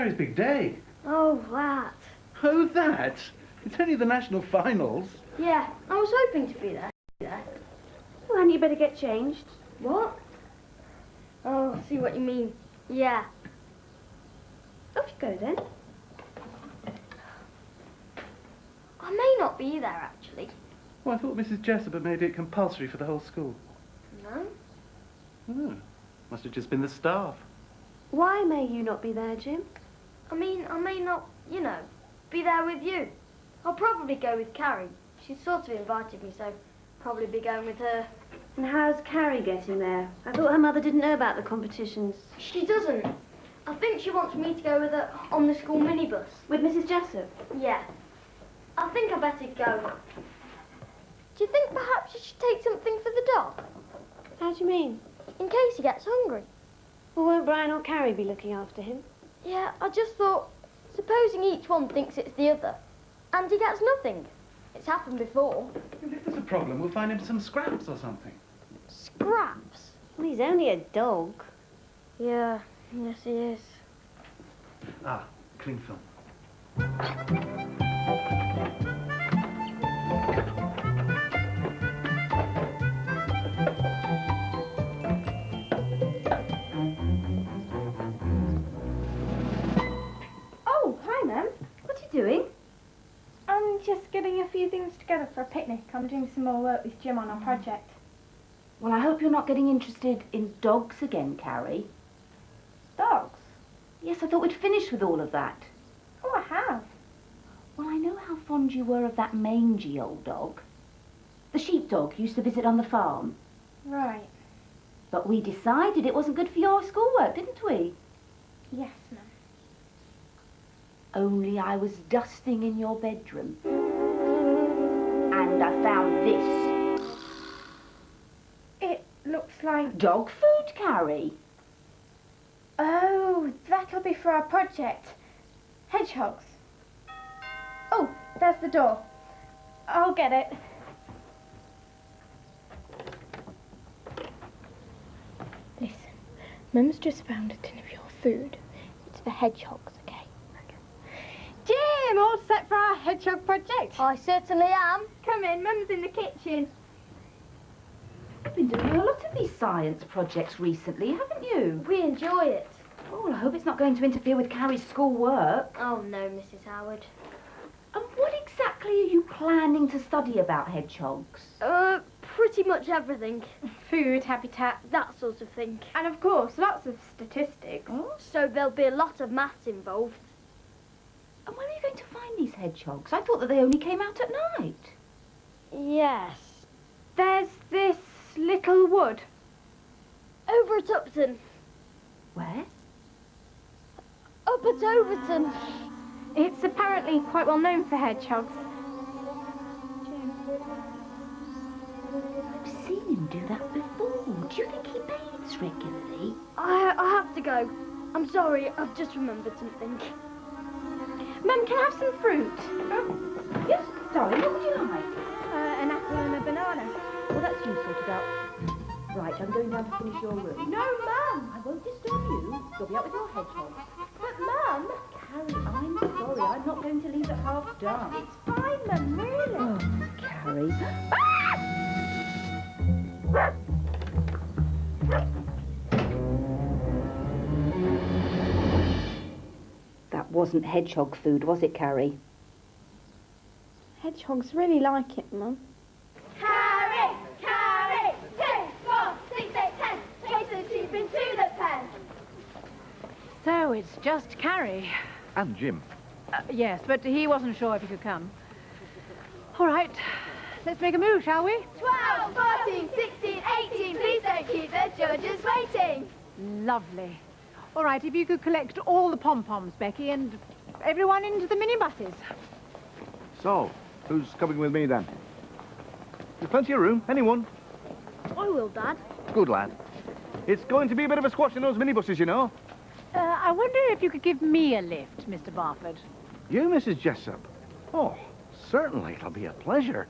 Carrie's big day. Oh, that. Oh, that? It's only the national finals. Yeah, I was hoping to be there. Well, then you better get changed. What? Oh, I see what you mean. Yeah. Off you go, then. I may not be there, actually. Well, I thought Mrs. Jessup had made it compulsory for the whole school. No? Oh, must have just been the staff. Why may you not be there, Jim? I mean, I may not, you know, be there with you. I'll probably go with Carrie. She's sort of invited me, so probably be going with her. And how's Carrie getting there? I thought her mother didn't know about the competitions. She doesn't. I think she wants me to go with her on the school minibus. With Mrs. Jessup? Yeah. I think I better go. Do you think perhaps you should take something for the dog? How do you mean? In case he gets hungry. Well, won't Brian or Carrie be looking after him? Yeah, I just thought, supposing each one thinks it's the other, and he gets nothing. It's happened before. And if there's a problem, we'll find him some scraps or something. Scraps? Well, he's only a dog. Yeah, yes he is. Ah, cling film. Oh, hi, Mum. What are you doing? I'm just getting a few things together for a picnic. I'm doing some more work with Jim on our project. Well, I hope you're not getting interested in dogs again, Carrie. Dogs? Yes, I thought we'd finish with all of that. Oh, I have. Well, I know how fond you were of that mangy old dog. The sheepdog you used to visit on the farm. Right. But we decided it wasn't good for your schoolwork, didn't we? Yes, Mum. Only I was dusting in your bedroom. And I found this. It looks like... Dog food, Carrie. Oh, that'll be for our project. Hedgehogs. Oh, there's the door. I'll get it. Listen, Mum's just found a tin of your food. It's for hedgehogs, okay? Jim, all set for our hedgehog project? I certainly am. Come in, Mum's in the kitchen. You've been doing a lot of these science projects recently, haven't you? We enjoy it. Oh, well, I hope it's not going to interfere with Carrie's schoolwork. Oh no, Mrs. Howard. And what exactly are you planning to study about hedgehogs? Pretty much everything. Food, habitat, That sort of thing. and of course, lots of statistics. Oh. So there'll be a lot of maths involved. And where are you going to find these hedgehogs? I thought that they only came out at night. Yes. There's this little wood. Over at Upton. Where? Up at Overton. It's apparently quite well known for hedgehogs. I've seen him do that before. Do you think he bathes regularly? I have to go. I'm sorry, I've just remembered something. Mum, can I have some fruit? Yes, darling, what would you like? An apple and a banana. Well, that's you sorted out. Right, I'm going down to finish your room. No, Mum. I won't disturb you. You'll be out with your hedgehogs. But, Mum, Carrie, I'm sorry. I'm not going to leave it half done. it's fine, Mum, really. Oh, Carrie. That wasn't hedgehog food, was it, Carrie? Hedgehogs really like it, Mum. Carrie! Carrie! 2, 4, 6, 8, 10. Chase the sheep into the pen. So it's just Carrie. And Jim. Yes, but he wasn't sure if he could come. All right, let's make a move, shall we? 12, 14, 16, 18. Please don't keep the judges waiting. Lovely. All right, if you could collect all the pom-poms, Becky, and everyone into the minibuses. So, who's coming with me then? There's plenty of room. Anyone? I will, Dad. Good lad. It's going to be a bit of a squash in those minibuses, you know. I wonder if you could give me a lift, Mr. Barford. You, Mrs. Jessup? Oh, certainly. It'll be a pleasure.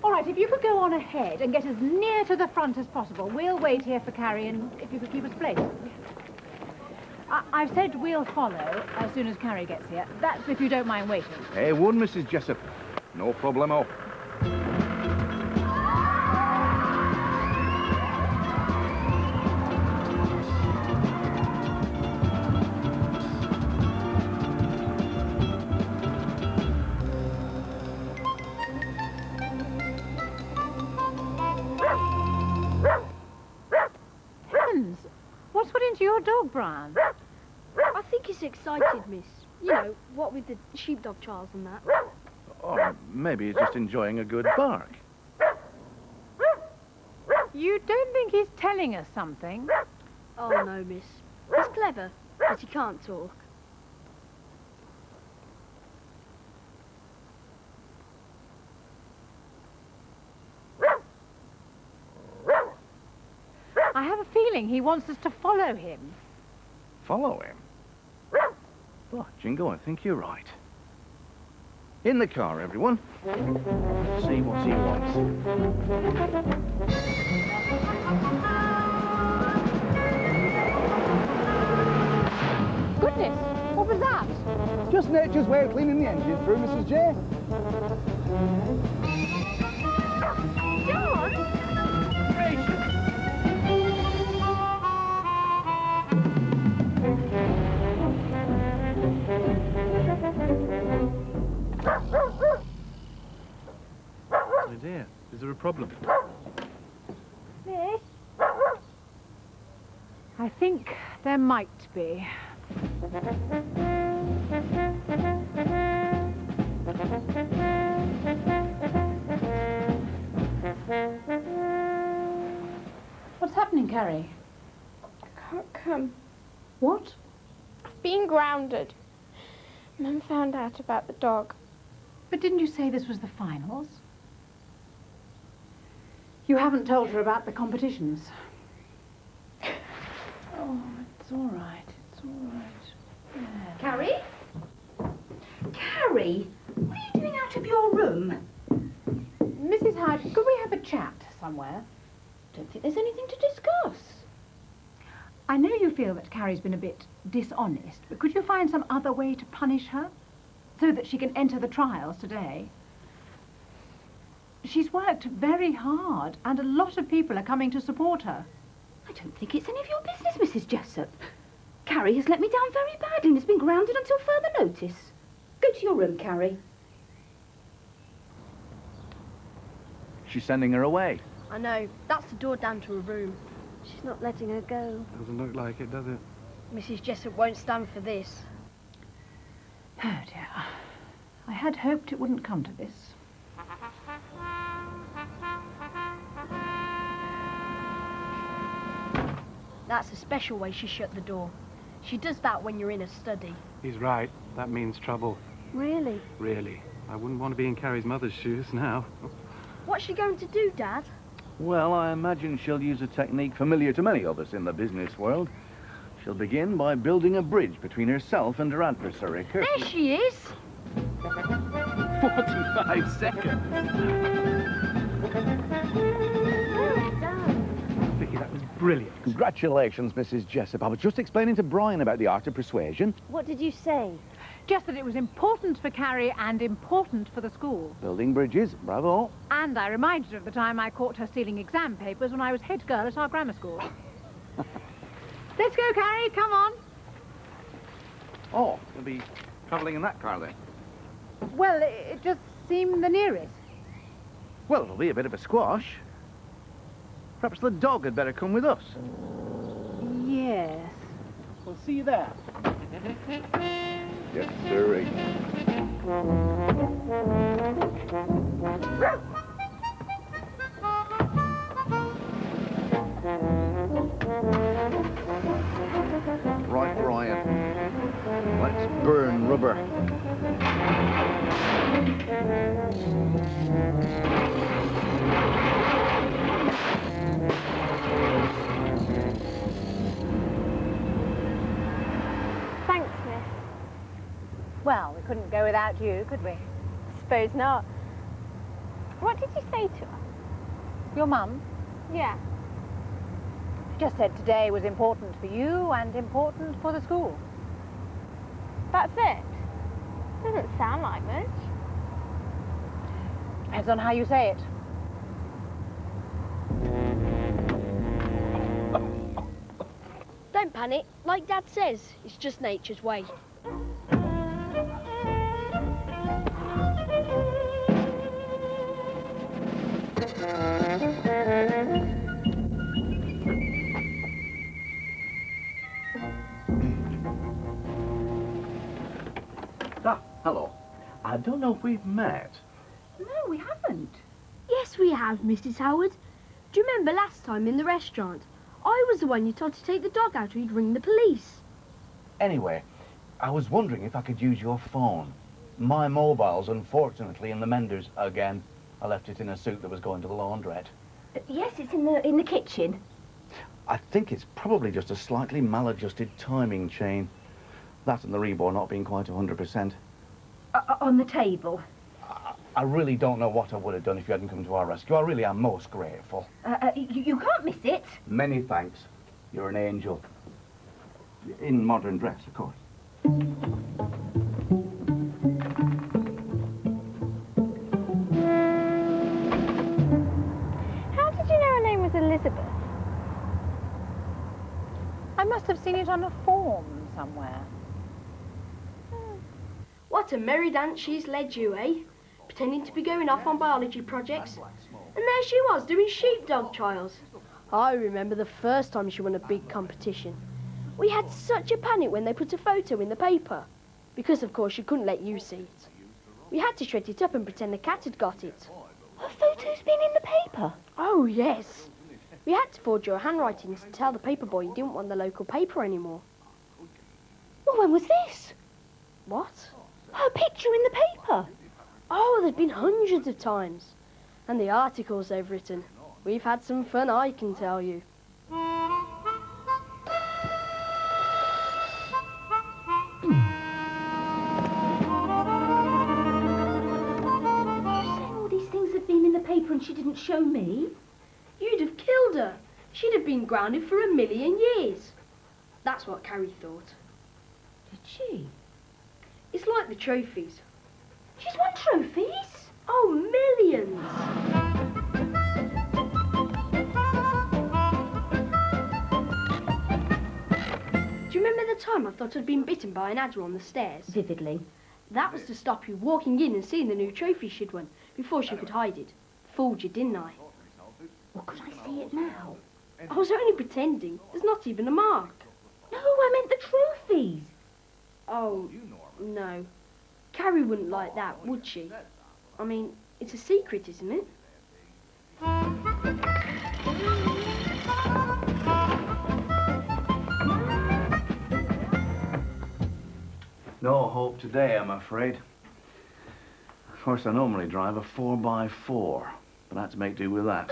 All right, if you could go on ahead and get as near to the front as possible. We'll wait here for Carrie, and if you could keep us placed. I've said we'll follow as soon as Carrie gets here. That's if you don't mind waiting. Hey, one, Mrs. Jessup. No problemo. Heavens! What's got into your dog, Brian? I think he's excited, miss. You know, what with the sheepdog trials and that. Or maybe he's just enjoying a good bark. You don't think he's telling us something? Oh, no, miss. He's clever, but he can't talk. I have a feeling he wants us to follow him. Follow him? Oh, Jingo, I think you're right. In the car, everyone. See what he wants. Goodness, what was that? Just nature's way of cleaning the engine through, Mrs. J. Oh dear, is there a problem? Miss? I think there might be. What's happening, Carrie? Can't come. What? I've been grounded. Mum found out about the dog. But didn't you say this was the finals? You haven't told her about the competitions. Oh, it's all right. It's all right. Yeah. Carrie? Carrie, what are you doing out of your room? Mrs. Hyde, could we have a chat somewhere? Don't think there's anything to discuss. I know you feel that Carrie's been a bit dishonest, but could you find some other way to punish her so that she can enter the trials today? She's worked very hard, and a lot of people are coming to support her. I don't think it's any of your business, Mrs. Jessup. Carrie has let me down very badly and has been grounded until further notice. Go to your room, Carrie. She's sending her away. I know. That's the door down to her room. She's not letting her go. Doesn't look like it, does it? Mrs. Jessup won't stand for this. Oh, dear. I had hoped it wouldn't come to this. That's a special way she shut the door. She does that when you're in a study. He's right. That means trouble. Really? Really. I wouldn't want to be in Carrie's mother's shoes now. What's she going to do, Dad? Well, I imagine she'll use a technique familiar to many of us in the business world. She'll begin by building a bridge between herself and her adversary. There she is! 45 seconds. Vicky, that was brilliant. Congratulations, Mrs. Jessup. I was just explaining to Brian about the art of persuasion. What did you say? Just that it was important for Carrie and important for the school. Building bridges, bravo. And I reminded her of the time I caught her stealing exam papers when I was head girl at our grammar school. Let's go, Carrie, come on. Oh, you'll be travelling in that car then? Well, it just seemed the nearest. Well, it'll be a bit of a squash. Perhaps the dog had better come with us. Yes. We'll see you there. Yes, sir. Right, Brian. Let's burn rubber. Thanks, miss. Well, we couldn't go without you, could we? Suppose not. What did you say to her? Your mum Yeah. just said today was important for you and important for the school. That's it? Doesn't sound like much. Depends on how you say it. Don't panic. Like Dad says, it's just nature's way. Ah, hello. I don't know if we've met. No, we haven't. Yes, we have, Mrs. Howard. Do you remember last time in the restaurant? I was the one you told to take the dog out or you'd ring the police. Anyway, I was wondering if I could use your phone. My mobile's unfortunately in the menders again. I left it in a suit that was going to the laundrette. Yes, it's in the kitchen. I think it's probably just a slightly maladjusted timing chain. That and the rebore not being quite 100%. On the table. I really don't know what I would have done if you hadn't come to our rescue. I really am most grateful. You can't miss it. Many thanks. You're an angel. In modern dress, of course. How did you know her name was Elizabeth? I must have seen it on a form somewhere. What a merry dance she's led you, eh? Pretending to be going off on biology projects. And there she was, doing sheepdog trials. I remember the first time she won a big competition. We had such a panic when they put a photo in the paper. Because, of course, she couldn't let you see it. We had to shred it up and pretend the cat had got it. Her photo's been in the paper. Oh, yes. We had to forge your handwriting to tell the paper boy you didn't want the local paper anymore. Well, when was this? What? Her picture in the paper. Oh, there's been hundreds of times. And the articles they've written. We've had some fun, I can tell you. All these things have been in the paper and she didn't show me. You'd have killed her. She'd have been grounded for 1,000,000 years. That's what Carrie thought. Did she? It's like the trophies. She's won trophies? Oh, millions! Do you remember the time I thought I'd been bitten by an adder on the stairs? Vividly. That was to stop you walking in and seeing the new trophy she'd won before she could hide it. Fooled you, didn't I? Well, could I see it now? I was only pretending. There's not even a mark. No, I meant the trophies. Oh, no. Carrie wouldn't like that, would she? I mean, it's a secret, isn't it? No hope today, I'm afraid. Of course, I normally drive a 4x4, but I had to make do with that.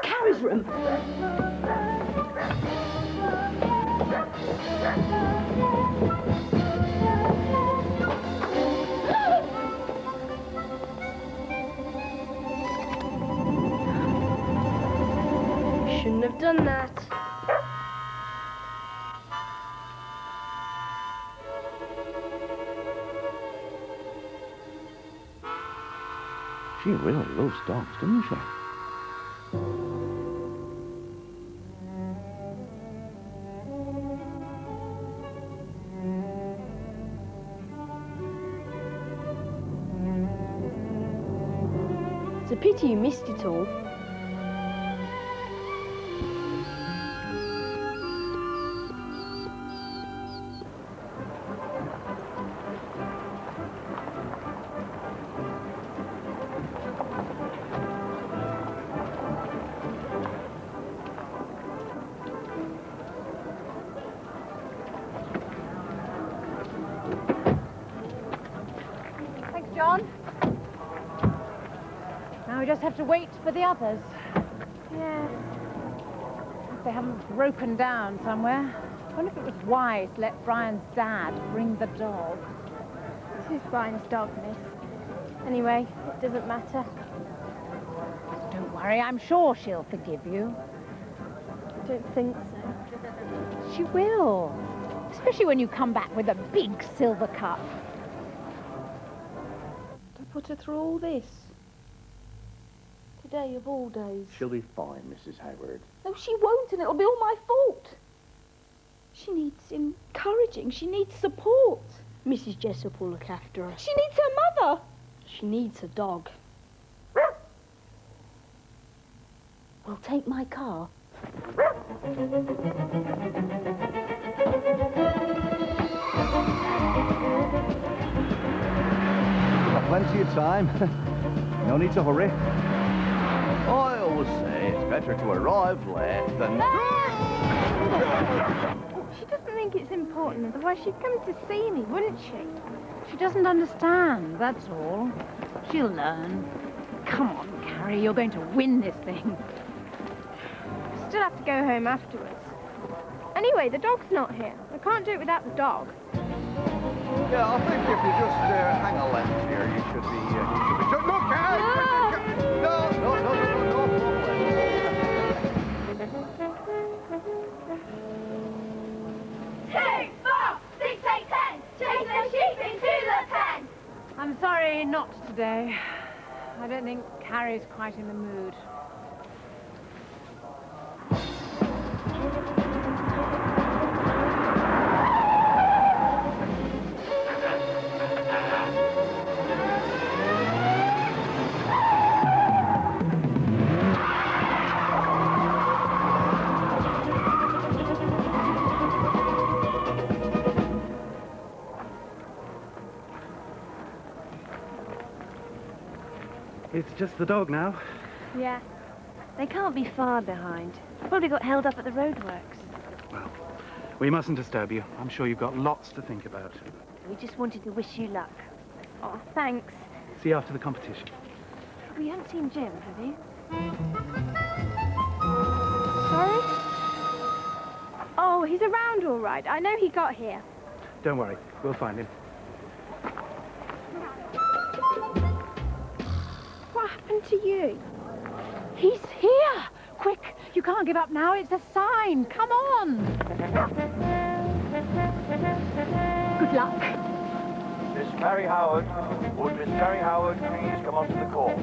Carrie's room. Shouldn't have done that. She really loves dogs, doesn't she? It's a pity you missed it all. Thanks, John. Now we just have to wait for the others. Yeah. If they haven't broken down somewhere. I wonder if it was wise to let Brian's dad bring the dog. This is Brian's dog, miss. Anyway, it doesn't matter. Don't worry, I'm sure she'll forgive you. I don't think so. She will. Especially when you come back with a big silver cup. To put her through all this. Today of all days. She'll be fine, Mrs. Howard. No, she won't, and it'll be all my fault. She needs encouraging. She needs support. Mrs. Jessup will look after her. She needs her mother. She needs a dog. We'll take my car. Got plenty of time. No need to hurry. I always say it's better to arrive late than... She doesn't think it's important, otherwise she'd come to see me, wouldn't she? She doesn't understand, that's all. She'll learn. Come on, Carrie, you're going to win this thing. Still have to go home afterwards. Anyway, the dog's not here. I can't do it without the dog. Yeah, I think if you just hang a left here, you should be... Look out! No problem. I'm sorry, not today. I don't think Carrie's quite in the mood. It's just the dog now. Yeah. They can't be far behind. Probably got held up at the roadworks. Well, we mustn't disturb you. I'm sure you've got lots to think about. We just wanted to wish you luck. Oh, thanks. See you after the competition. We haven't seen Jim, have you? Sorry? Oh, he's around all right. I know he got here. Don't worry, we'll find him. What happened to you? He's here! Quick, you can't give up now. It's a sign. Come on! Good luck. Miss Carrie Howard. Would Miss Carrie Howard please come onto the course?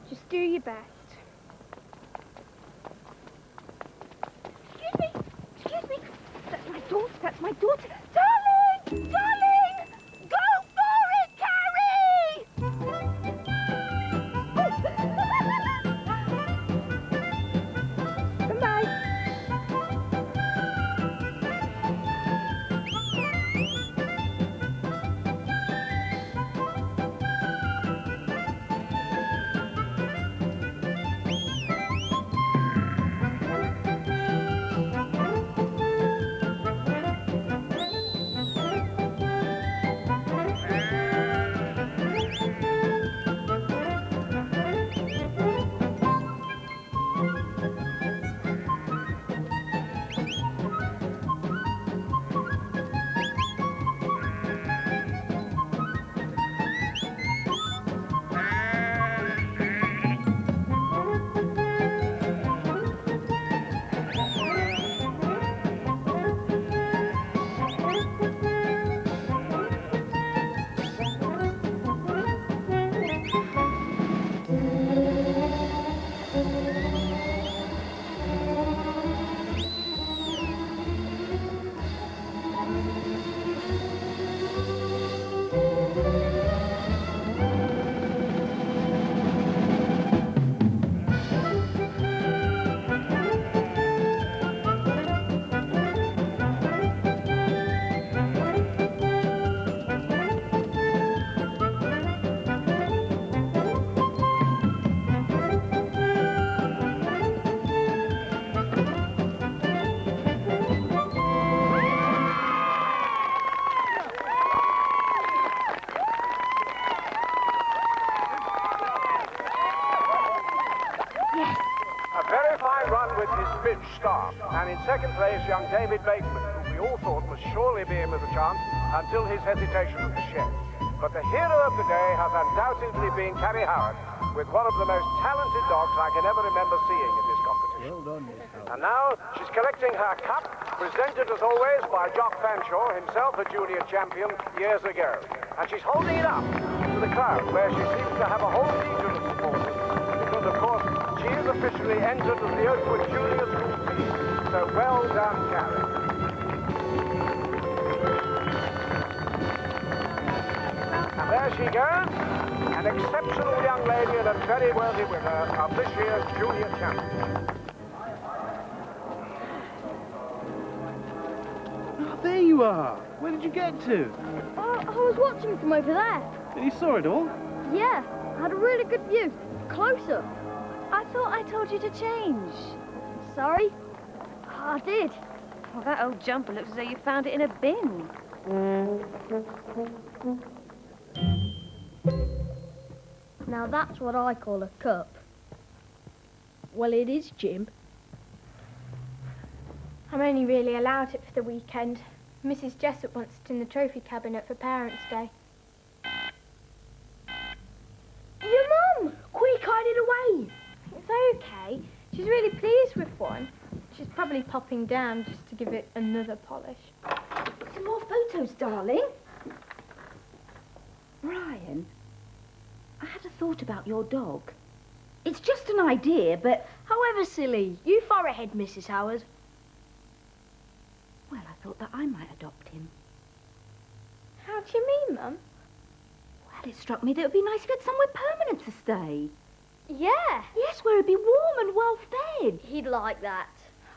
Just do your best. Excuse me. That's my daughter. That's my daughter. Darling! Darling! Go for it, Carrie! Goodbye. Yes. A very fine run with his Finch staff. And in second place, young David Bateman, who we all thought must surely be in with a chance until his hesitation at the shed. But the hero of the day has undoubtedly been Carrie Howard, with one of the most talented dogs I can ever remember seeing in this competition. Well done, Miss Howard. And now she's collecting her cup, presented as always by Jock Fanshawe, himself a junior champion years ago. And she's holding it up to the crowd, where she seems to have a whole legion of supporters, because of course she is officially entered as the Oakwood Junior School team. So well done, Carrie. And there she goes, an exceptional young lady and a very worthy winner of this year's junior championship. Oh, there you are. Where did you get to? I was watching from over there. And you saw it all? Yeah, I had a really good view. Closer. I thought I told you to change. Sorry? I did. Well, that old jumper looks as though you found it in a bin. Now that's what I call a cup. Well, it is, Jim. I'm only really allowed it for the weekend. Mrs. Jessup wants it in the trophy cabinet for Parents' Day. Your mum! Quick, hide it away! It's okay. She's really pleased with one. She's probably popping down just to give it another polish. Some more photos, darling. Brian, I had a thought about your dog. It's just an idea, but... However silly, you far ahead, Mrs. Howard. Well, I thought that I might adopt him. How do you mean, Mum? Well, it struck me that it would be nice to get somewhere permanent to stay. Yeah. Yes, where it'd be warm and well fed. He'd like that.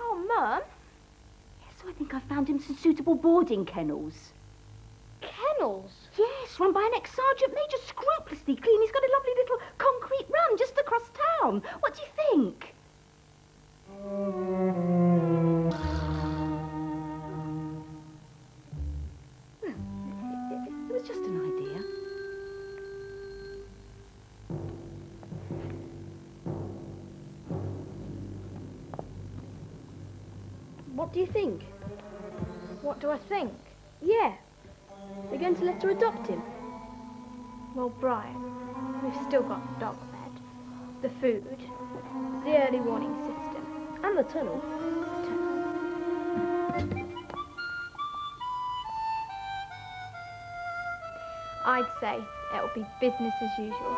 Oh, Mum. Yes, so I think I found him some suitable boarding kennels. Kennels? Yes, run by an ex-sergeant major, scrupulously clean. He's got a lovely little concrete run just across town. What do you think? Well, it was just an idea. What do you think? What do I think? Yeah. We're going to let her adopt him. Well, Brian, we've still got the dog bed, the food, the early warning system. And the tunnel. I'd say it'll be business as usual.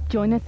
Join us